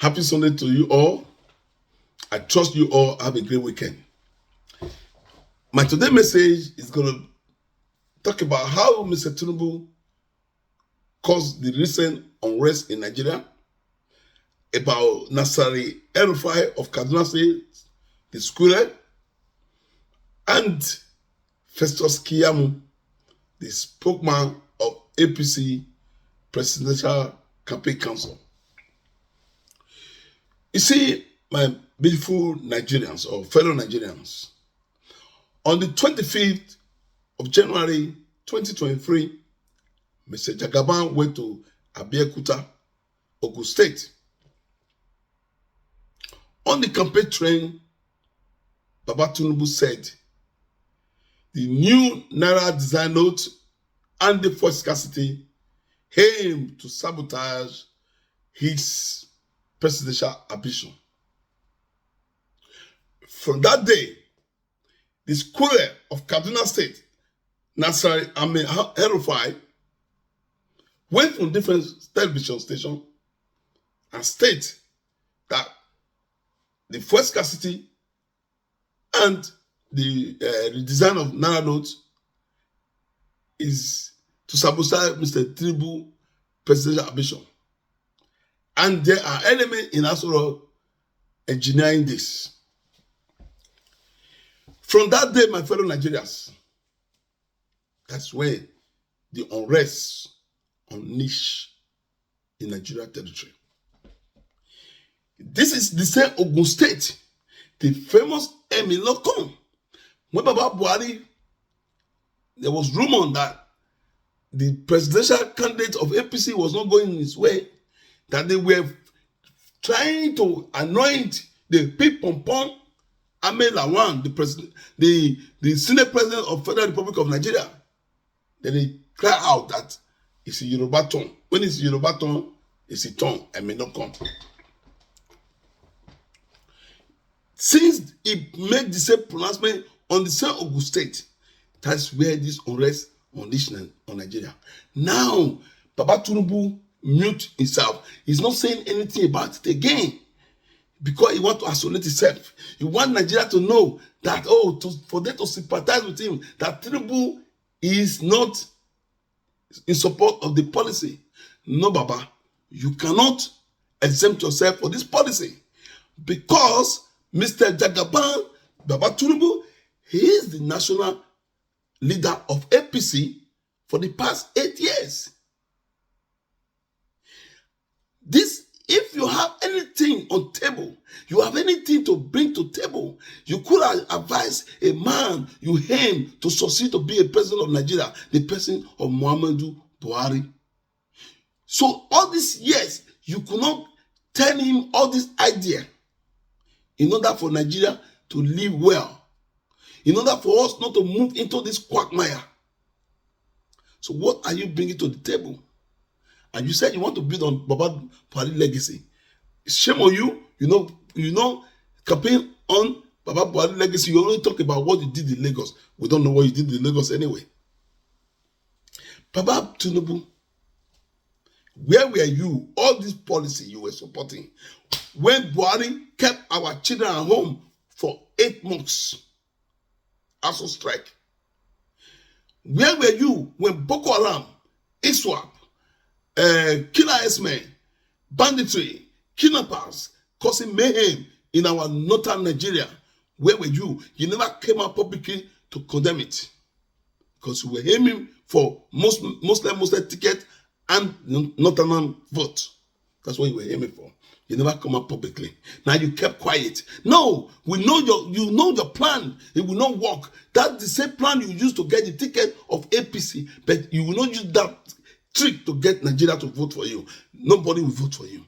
Happy Sunday to you all. I trust you all have a great weekend. My today message is going to talk about how Mr Tinubu caused the recent unrest in Nigeria, about Nasari Rufai of Kaduna State, the scholar, and Festus Keyamo, the spokesman of APC Presidential Campaign Council. You see, my beautiful Nigerians or fellow Nigerians, on the 25th of January 2023, Mr. Jagaban went to Abeokuta, Ogun State. On the campaign train, Baba Tinubu said the new Naira design note and the fuel scarcity aim to sabotage his presidential ambition. From that day, the scholar of Kaduna State, Nasari Rufai, went from different television stations and stated that the fuel scarcity and the redesign of Naira notes is to sabotage Mr. Tinubu presidential ambition. And there are elements in Asoro engineering this. From that day, my fellow Nigerians, that's when the unrest unleashed in Nigeria territory. This is the same Ogun State, the famous Emilokon. When Baba Buhari, there was rumor that the presidential candidate of APC was not going his way, that they were trying to anoint the Pipompon Ahmed Lawan, the president, the Senate President of Federal Republic of Nigeria. Then they cry out that it's a Yoruba tongue. When it's Yoruba tongue, it's a tongue, I may not come. Since he made the same pronouncement on the same Ogun State, that's where this unrest unleashed on Nigeria. Now, Baba Tinubu mute himself. He's not saying anything about it again because he wants to isolate himself. He wants Nigeria to know that, for them to sympathize with him, that Tinubu is not in support of the policy. No, Baba, you cannot exempt yourself for this policy because Mr. Jagaban, Baba Tinubu, he is the national leader of APC for the past 8 years. If you have anything on table, you have anything to bring to table, you could advise a man you aim to succeed to be a president of Nigeria, the person of Muhammadu Buhari. So all these years, you could not tell him all this idea in order for Nigeria to live well, in order for us not to move into this quagmire. So what are you bringing to the table? And you said you want to build on Baba Buhari legacy. Shame on you. You know, campaign on Baba Buhari legacy. You only talk about what you did in Lagos. We don't know what you did in Lagos anyway. Baba Tinubu, where were you? All this policy you were supporting when Buhari kept our children at home for 8 months as a strike. Where were you when Boko Haram, ISWAP, killer S-men, banditry, kidnappers, causing mayhem in our northern Nigeria? Where were you? You never came out publicly to condemn it because you were aiming for Muslim ticket and northern vote. That's what you were aiming for. You never come out publicly. Now you kept quiet. No, we know your plan. It will not work. That's the same plan you used to get the ticket of APC, but you will not use that trick to get Nigeria to vote for you. Nobody will vote for you.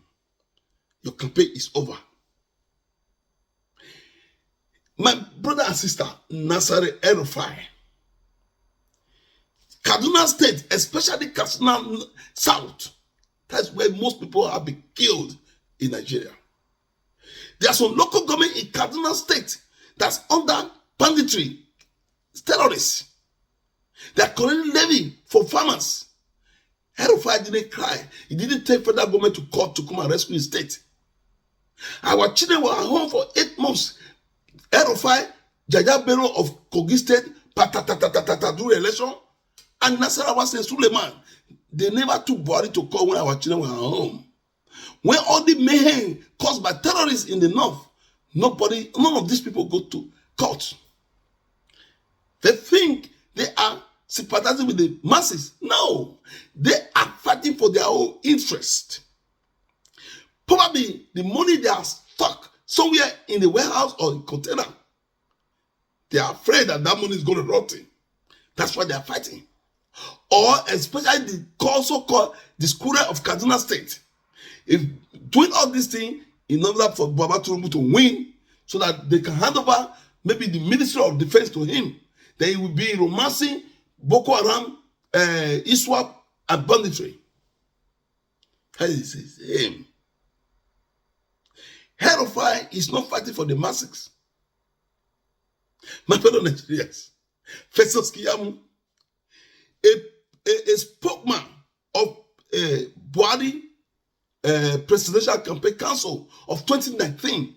Your campaign is over. My brother and sister, Nasari Rufai, Kaduna State, especially Kaduna South, that's where most people have been killed in Nigeria. There are some local government in Kaduna State that's under banditry, terrorists. They are collecting levy for farmers. Rufai didn't cry. He didn't take federal government to court to come and rescue his state. Our children were at home for 8 months. Rufai, Jaja Bello of Kogi State, do election, and Nasarawa and Suleiman. They never took Buhari to call when our children were at home. When all the mayhem caused by terrorists in the north, none of these people go to court. They think they are sympathizing with the masses. No, they are fighting for their own interest. Probably the money they are stuck somewhere in the warehouse or in container. They are afraid that money is going to rot in. That's why they are fighting. Or especially the so-called the Square of Kaduna State. If doing all these things in order for Baba Tinubu to win, so that they can hand over maybe the Ministry of Defense to him, then he will be romancing Boko Haram, ISWAP, and banditry. That is his aim. Rufai is not fighting for the masses. My fellow Nigerians, Festus Keyamo, a spokesman of Buhari Presidential Campaign Council of 2019,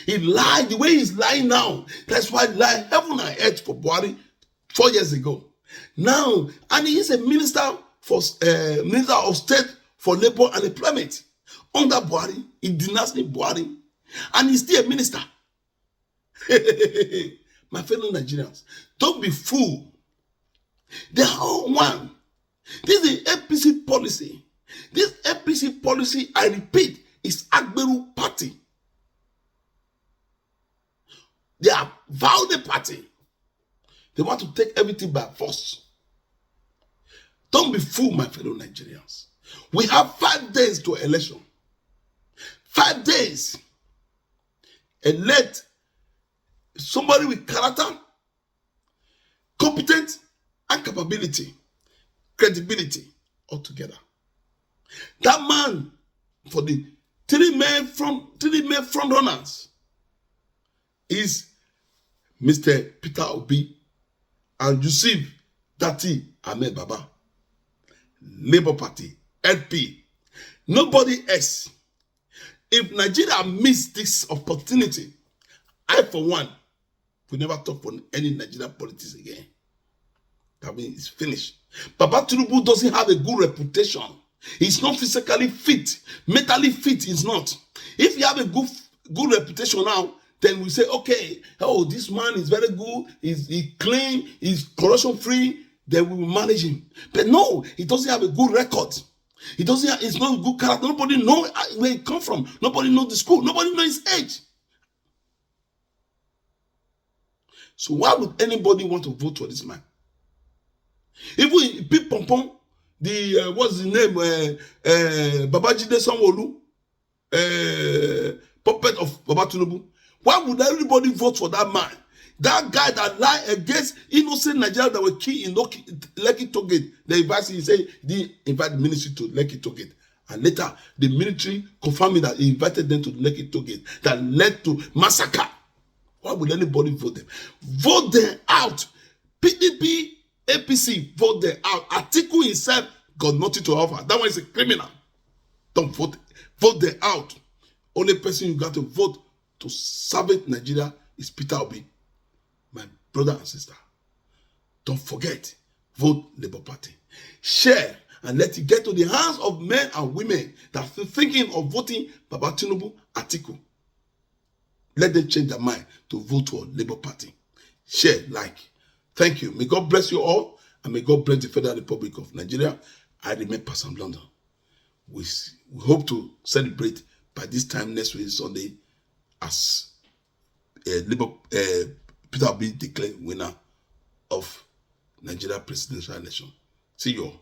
he lied the way he's lying now. That's why he lied heaven and earth for Buhari 4 years ago. Now, and he is a minister of state for labor and employment under Buhari, in dynasty Buhari, and he's still a minister. My fellow Nigerians, don't be fooled. They are all one. This is the APC policy. This APC policy, I repeat, is Agberu party. They are vowed party. They want to take everything by force. Don't be fooled, my fellow Nigerians. We have 5 days to election. 5 days. Elect somebody with character, competence, and capability, credibility altogether. That man, for the three main front runners, is Mr. Peter Obi and Yusuf Dati Ahmed Baba, Labour Party, LP. Nobody else. If Nigeria missed this opportunity, I, for one, will never talk for any Nigerian politics again. That means it's finished. Baba Tinubu doesn't have a good reputation. He's not physically fit. Mentally fit, he's not. If you have a good reputation now, then we say, okay, oh, this man is very good, he's clean, he's corruption-free, then we will manage him. But no, he doesn't have a good record. He's not a good character. Nobody knows where he comes from. Nobody knows the school. Nobody knows his age. So why would anybody want to vote for this man? Even Pete Pompon, what's the name? Babajide Sanwo-Olu, puppet of Baba Tinubu. Why would everybody vote for that man? That guy that lied against innocent Nigerians that were killed in Lekki Tollgate. They invited him, he said, they invite the ministry to Lekki Tollgate. And later, the military confirmed that he invited them to Lekki Tollgate. That led to massacre. Why would anybody vote them? Vote them out. PDP, APC, vote them out. Atiku himself got nothing to offer. That one is a criminal. Don't vote. Vote them out. Only person you got to vote to salvage Nigeria is Peter Obi. My brother and sister, don't forget, vote Labour Party. Share and let it get to the hands of men and women that are thinking of voting Baba Tinubu, Atiku. Let them change their mind to vote for Labour Party. Share, like. Thank you. May God bless you all, and may God bless the Federal Republic of Nigeria. I remain Pastor London. We hope to celebrate by this time next week, Sunday, as Peter Obi declared winner of Nigeria presidential election. See you all.